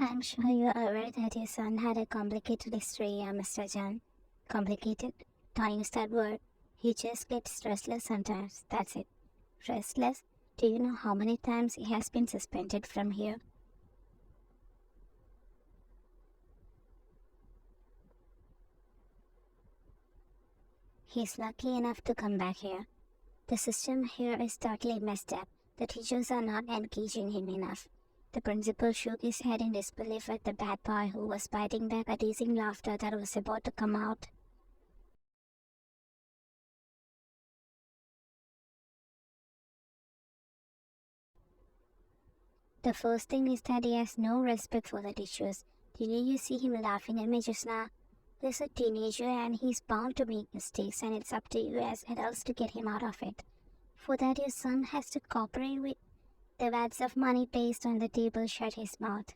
I'm sure you're aware that your son had a complicated history, Mr. John. Complicated? Don't use that word. He just gets restless sometimes. That's it. Restless? Do you know how many times he has been suspended from here? He's lucky enough to come back here. The system here is totally messed up. The teachers are not engaging him enough. The principal shook his head in disbelief at the bad boy who was biting back a teasing laughter that was about to come out. The first thing is that he has no respect for the teachers. Didn't you see him laughing at me just now? He's a teenager and he's bound to make mistakes, and it's up to you as adults to get him out of it. For that, your son has to cooperate with the wads of money placed on the table shut his mouth.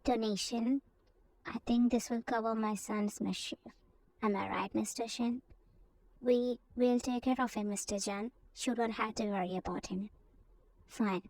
Donation? I think this will cover my son's mischief. Am I right, Mr. Shin? We'll take care of him, Mr. John. You don't have to worry about him. Fine.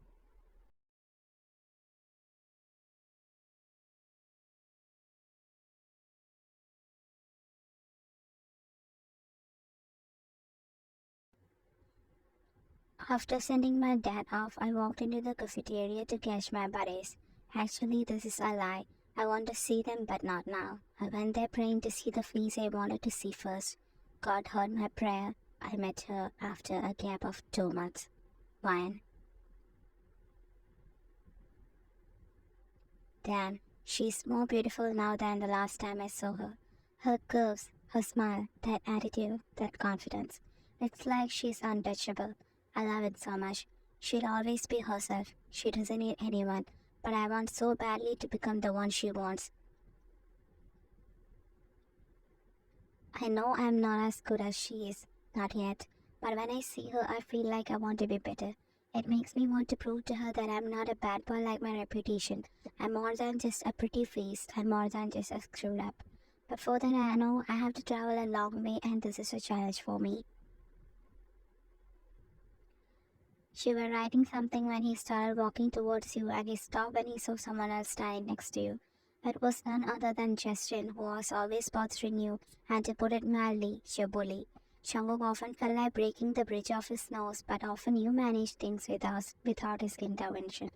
After sending my dad off, I walked into the cafeteria to catch my buddies. Actually, this is a lie. I want to see them, but not now. I went there praying to see the face I wanted to see first. God heard my prayer. I met her after a gap of 2 months. Wine. Damn, she's more beautiful now than the last time I saw her. Her curves, her smile, that attitude, that confidence. It's like she's untouchable. I love it so much. She'll always be herself. She doesn't need anyone, but I want so badly to become the one she wants. I know I'm not as good as she is, not yet, but when I see her, I feel like I want to be better. It makes me want to prove to her that I'm not a bad boy like my reputation. I'm more than just a pretty face, I'm more than just a screwed up. But for that, I know I have to travel a long way, and this is a challenge for me. You were writing something when he started walking towards you, and he stopped when he saw someone else standing next to you. It was none other than Justin, who was always bothering you, and to put it mildly, your bully. Jungkook often felt like breaking the bridge of his nose, but often you managed things without his intervention.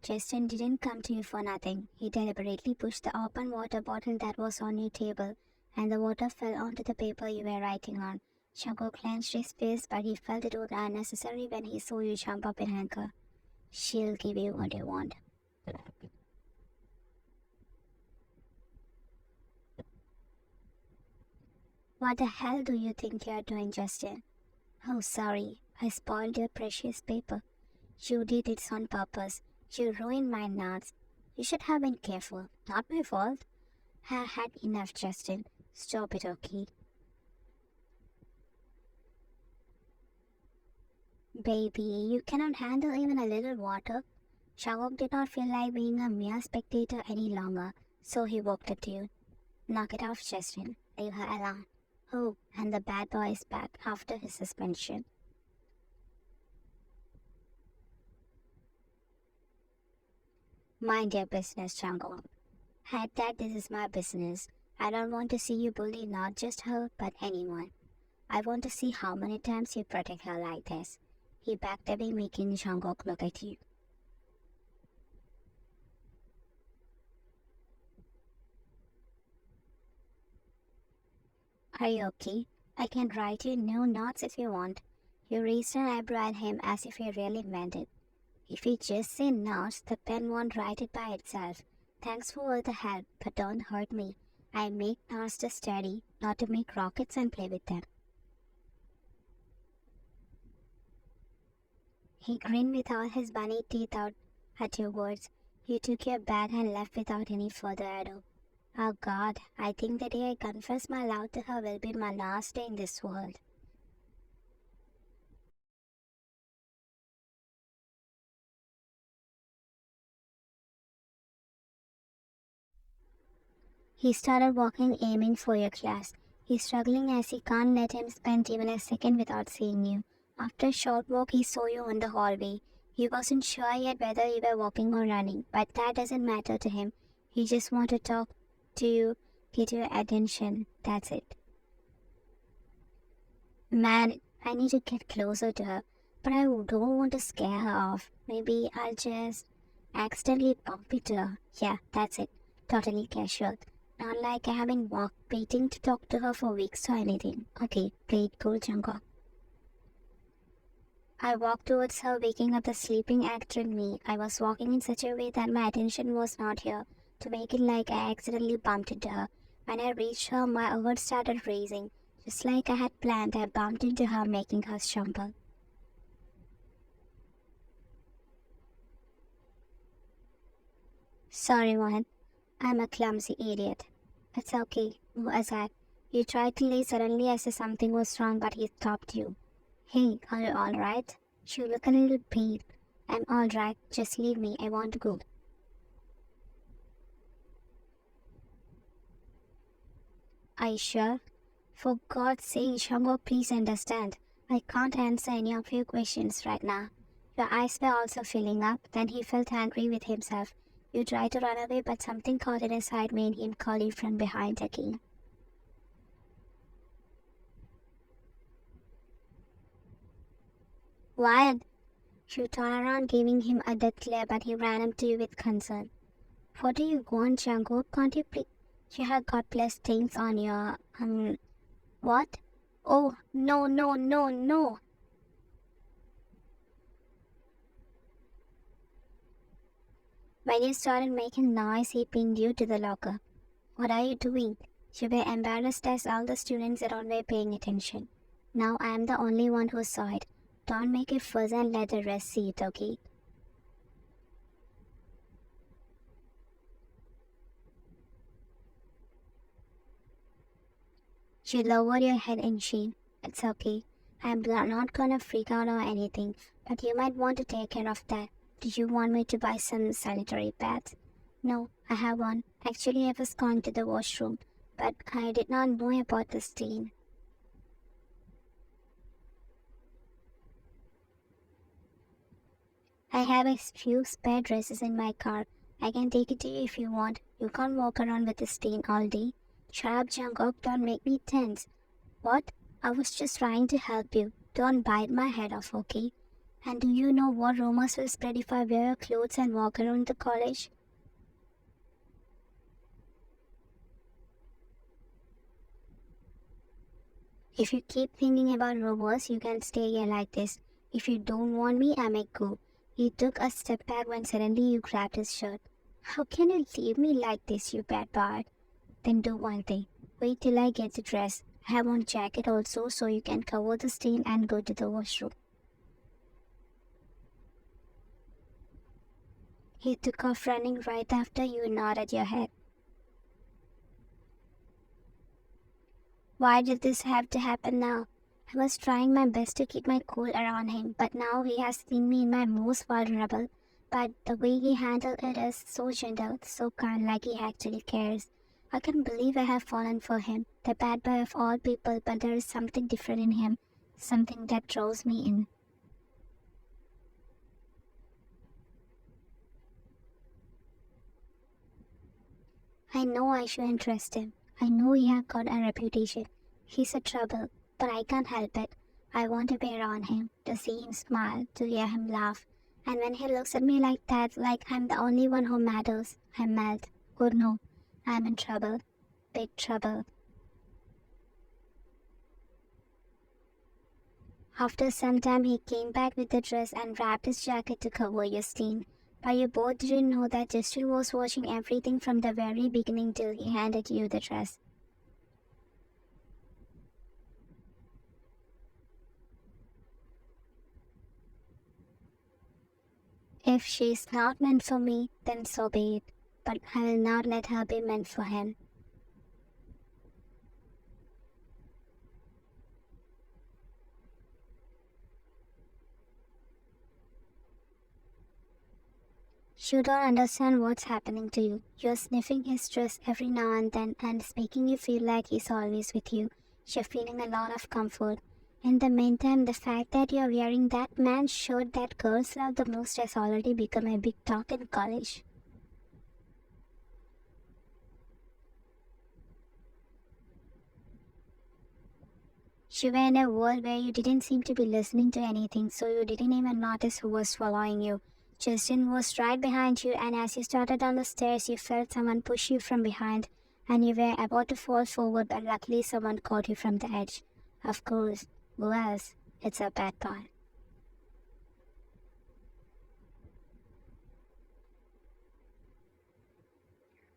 Justin didn't come to you for nothing. He deliberately pushed the open water bottle that was on your table, and the water fell onto the paper you were writing on. Jungkook clenched his fist, but he felt it was unnecessary when he saw you jump up in anger. She'll give you what you want. What the hell do you think you're doing, Justin? Oh, sorry. I spoiled your precious paper. You did it on purpose. You ruined my notes. You should have been careful. Not my fault. I had enough, Justin. Stop it, okay? Baby, you cannot handle even a little water. Shagok did not feel like being a mere spectator any longer, so he walked up to you. Knock it off, Justin. Leave her alone. Oh, and the bad boy is back after his suspension. Mind your business, Jungkook. At that, this is my business. I don't want to see you bully not just her, but anyone. I want to see how many times you protect her like this. He backed away, making Jungkook look at you. Are you okay? I can write you new notes if you want. You raised an eyebrow at him as if he really meant it. If you just say notes, the pen won't write it by itself. Thanks for all the help, but don't hurt me. I make notes to study, not to make rockets and play with them. He grinned with all his bunny teeth out at your words. You took your bag and left without any further ado. Oh God, I think the day I confess my love to her will be my last day in this world. He started walking, aiming for your class. He's struggling as he can't let him spend even a second without seeing you. After a short walk, he saw you in the hallway. He wasn't sure yet whether you were walking or running, but that doesn't matter to him. He just wants to talk to you, get your attention. That's it. Man, I need to get closer to her, but I don't want to scare her off. Maybe I'll just accidentally bump into her. Yeah, that's it. Totally casual. Not like I have been waiting to talk to her for weeks or anything. Okay, play it cool, Jungkook. I walked towards her, waking up the sleeping actor in me. I was walking in such a way that my attention was not here, to make it like I accidentally bumped into her. When I reached her, my heart started racing. Just like I had planned, I bumped into her, making her stumble. Sorry, Mohan. I'm a clumsy idiot. It's okay. Who was that? You tried to leave suddenly as if something was wrong, but he stopped you. Hey, are you alright? You look a little pale. I'm alright. Just leave me. I want to go. Are you sure? For God's sake, Shango, please understand. I can't answer any of your questions right now. Your eyes were also filling up. Then he felt angry with himself. You tried to run away, but something caught in his side made him call you from behind again. What? You turned around, giving him a death glare, but he ran up to you with concern. What do you want, Django? Can't you please? You have got blood stains on your, what? Oh, no, no, no, no. When you started making noise, he pinned you to the locker. What are you doing? You were embarrassed as all the students around were paying attention. Now I am the only one who saw it. Don't make a fuss and let the rest see it, okay? You lowered your head in shame. It's okay. I'm not gonna freak out or anything, but you might want to take care of that. Do you want me to buy some sanitary pads? No, I have one. Actually, I was going to the washroom, but I did not know about the stain. I have a few spare dresses in my car. I can take it to you if you want. You can't walk around with the stain all day. Shut up, Jungkook. Don't make me tense. What? I was just trying to help you. Don't bite my head off, okay? And do you know what rumors will spread if I wear your clothes and walk around the college? If you keep thinking about rumors, you can stay here like this. If you don't want me, I may go. He took a step back when suddenly you grabbed his shirt. How can you leave me like this, you bad bird? Then do one thing. Wait till I get the dress. I have one jacket also, so you can cover the stain and go to the washroom. He took off running right after you nodded your head. Why did this have to happen now? I was trying my best to keep my cool around him, but now he has seen me in my most vulnerable. But the way he handled it is so gentle, so kind, like he actually cares. I can't believe I have fallen for him, the bad boy of all people, but there is something different in him, something that draws me in. I know I shouldn't trust him. I know he has got a reputation. He's a trouble, but I can't help it. I want to be around him, to see him smile, to hear him laugh. And when he looks at me like that, like I'm the only one who matters, I melt. Oh no, I'm in trouble. Big trouble. After some time, he came back with the dress and wrapped his jacket to cover your stain. But you both didn't know that Justin was watching everything from the very beginning till he handed you the dress. If she's not meant for me, then so be it. But I will not let her be meant for him. You don't understand what's happening to you. You're sniffing his dress every now and then, and it's making you feel like he's always with you. You're feeling a lot of comfort. In the meantime, the fact that you're wearing that man's shirt that girls love the most has already become a big talk in college. You were in a world where you didn't seem to be listening to anything, so you didn't even notice who was following you. Justin was right behind you, and as you started down the stairs, you felt someone push you from behind, and you were about to fall forward, but luckily someone caught you from the edge. Of course, who else? It's a bad boy.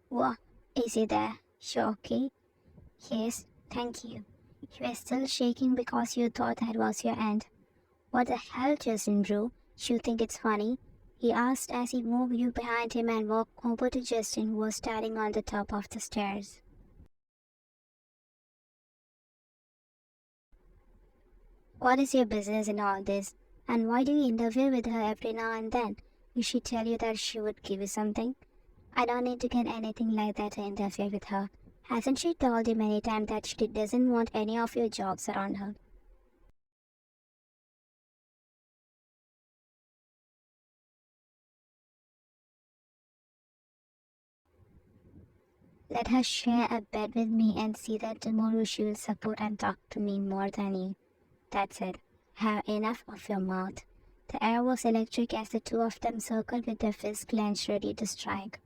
What? Is he there? You okay? Yes, thank you. You were still shaking because you thought that was your end. What the hell, Justin Drew? You think it's funny? He asked as he moved you behind him and walked over to Justin, who was standing on the top of the stairs. What is your business in all this? And why do you interfere with her every now and then? Did she tell you that she would give you something? I don't need to get anything like that to interfere with her. Hasn't she told you many times that she doesn't want any of your jokes around her? Let her share a bed with me and see that tomorrow she will support and talk to me more than you. That's it. Have enough of your mouth. The air was electric as the two of them circled with their fists clenched ready to strike.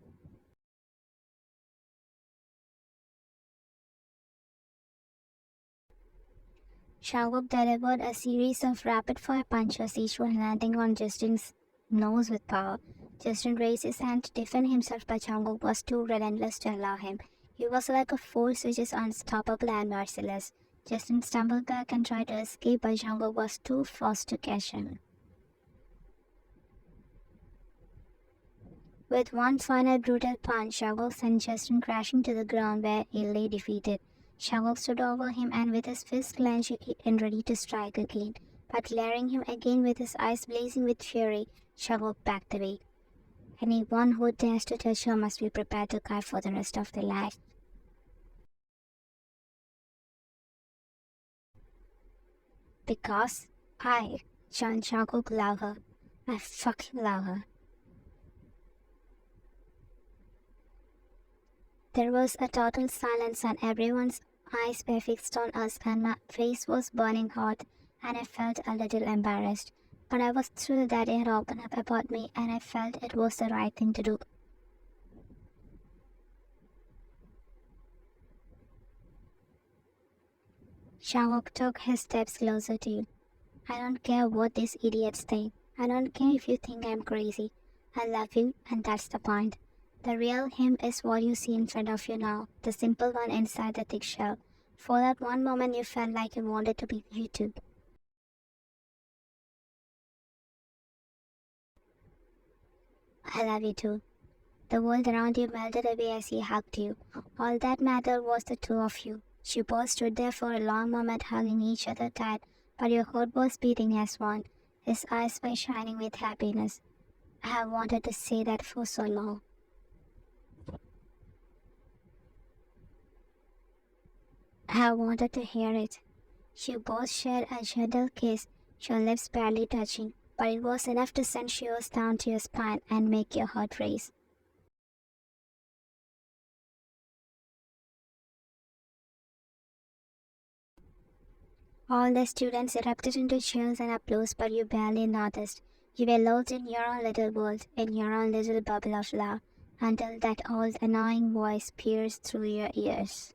Shanguk delivered a series of rapid-fire punches, each one landing on Justin's nose with power. Justin raised his hand to defend himself, but Shanguk was too relentless to allow him. He was like a force which is unstoppable and merciless. Justin stumbled back and tried to escape, but Shanguk was too fast to catch him. With one final brutal punch, Shangok sent Justin crashing to the ground where he lay defeated. Shangok stood over him and with his fist clenched and ready to strike again, but glaring him again with his eyes blazing with fury, Shangok backed away. Anyone who dares to touch her must be prepared to cry for the rest of their life. Because I, John Shangok, love her. I fucking love her. There was a total silence and everyone's eyes were fixed on us and my face was burning hot and I felt a little embarrassed. But I was thrilled that he had opened up about me and I felt it was the right thing to do. Shangok took his steps closer to you. I don't care what these idiots think. I don't care if you think I'm crazy. I love you and that's the point. The real him is what you see in front of you now, the simple one inside the thick shell. For that one moment you felt like you wanted to be you too. I love you too. The world around you melted away as he hugged you. All that mattered was the two of you. You both stood there for a long moment hugging each other tight, but your heart was beating as one. His eyes were shining with happiness. I have wanted to say that for so long. I have wanted to hear it. You both shared a gentle kiss, your lips barely touching, but it was enough to send shivers down to your spine and make your heart race. All the students erupted into cheers and applause, but you barely noticed. You were lost in your own little world, in your own little bubble of love, until that old annoying voice pierced through your ears.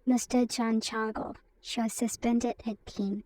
Mr. John Chargo, you're suspended again.